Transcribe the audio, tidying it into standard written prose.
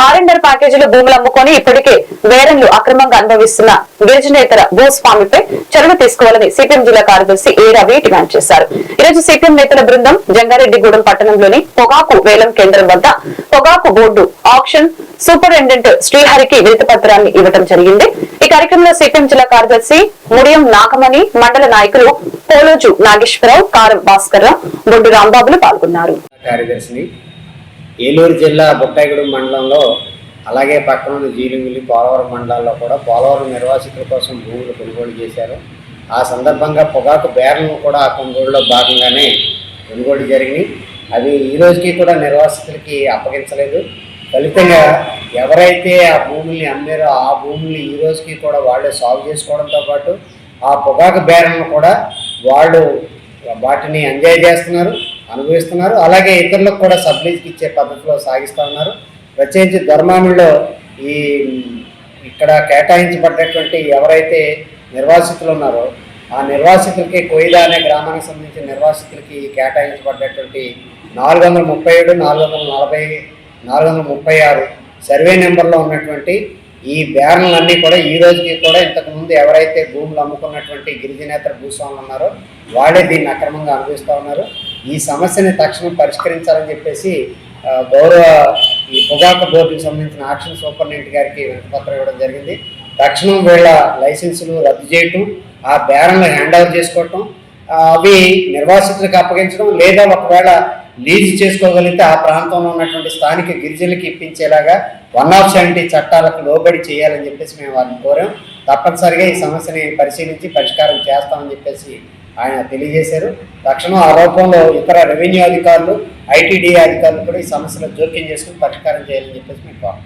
R and R ప్యాకేజీలో భూములు అమ్ముకొని ఇప్పటికే వేరంలు అక్రమంగా అనుభవిస్తున్న గిరిజనేతర భూస్వామిపై చర్యలు తీసుకోవాలని సిపిఎం జిల్లా కార్యదర్శి ఏ రవి డిమాండ్ చేశారు. ఈ రోజు సిపిఎం నేతల బృందం జంగారెడ్డిగూడెం పట్టణంలోని పొగాకు వేలం కేంద్రం వద్ద పొగాకు బోర్డు ఆక్షన్ సూపరింటెండెంట్ శ్రీహరికి వినతి పత్రాన్ని ఇవ్వడం జరిగింది. ఈ కార్యక్రమంలో సిపిఎం జిల్లా కార్యదర్శి ముడియం నాగమణి, మండల నాయకులు పోలోజు నాగేశ్వరరావు, కారం భాస్కర్రావు, బొడ్డు రాంబాబులు పాల్గొన్నారు. ఏలూరు జిల్లా బుట్టాయిగూడెం మండలంలో అలాగే పక్కన జీలింగులి పోలవరం మండలాల్లో కూడా పోలవరం నిర్వాసితుల కోసం భూములు కొనుగోలు చేశారు. ఆ సందర్భంగా పొగాకు బేర్లను కూడా ఆ కొనుగోలులో భాగంగానే కొనుగోలు జరిగినాయి. అవి ఈ రోజుకి కూడా నిర్వాసితులకి అప్పగించలేదు. ఫలితంగా ఎవరైతే ఆ భూముల్ని అమ్మారో ఆ భూముల్ని ఈ రోజుకి కూడా వాళ్ళే సాగు చేసుకోవడంతో పాటు ఆ పొగాకు బేరలను కూడా వాళ్ళు వాటిని ఎంజాయ్ చేస్తున్నారు, అనుభవిస్తున్నారు. అలాగే ఇతరులకు కూడా సబ్లీజ్కి ఇచ్చే పద్ధతిలో సాగిస్తూ ఉన్నారు. ప్రత్యేకించి ధర్మామిలో ఇక్కడ కేటాయించబడ్డటువంటి ఎవరైతే నిర్వాసితులు ఉన్నారో ఆ నిర్వాసితులకి కొయిదా అనే గ్రామానికి సంబంధించిన నిర్వాసితులకి కేటాయించబడ్డటువంటి 437, 440, 436 సర్వే నెంబర్లో ఉన్నటువంటి ఈ బేరణలన్నీ కూడా ఈ రోజుకి కూడా ఇంతకుముందు ఎవరైతే భూములు అమ్ముకున్నటువంటి గిరిజనేతర భూస్వాములు ఉన్నారో వాళ్ళే దీన్ని అక్రమంగా అనుభవిస్తూ ఉన్నారు. ఈ సమస్యని తక్షణం పరిష్కరించాలని చెప్పేసి గౌరవ ఈ పొగాకు బోర్డుకి సంబంధించిన ఆక్షన్ సూపరింటెండెంట్ గారికి వినతిపత్రం ఇవ్వడం జరిగింది. తక్షణం వీళ్ళ లైసెన్సులు రద్దు చేయటం, ఆ బేరంలో హ్యాండ్ ఓవర్ చేసుకోవటం, అవి నిర్వాసితులకు అప్పగించడం, లేదా ఒకవేళ లీజు చేసుకోగలిగితే ఆ ప్రాంతంలో ఉన్నటువంటి స్థానిక గిరిజనులకి ఇప్పించేలాగా 170 చట్టాలకు లోబడి చేయాలని చెప్పేసి మేము వారిని కోరాం. తప్పనిసరిగా ఈ సమస్యని పరిశీలించి పరిష్కారం చేస్తామని చెప్పేసి ఆయన తెలియజేశారు. తక్షణం ఆ రూపంలో ఇతర రెవెన్యూ అధికారులు, ఐటీడీ అధికారులు కూడా ఈ సమస్యలో జోక్యం చేసుకుని పరిష్కారం చేయాలని చెప్పేసి మేము కోరాం.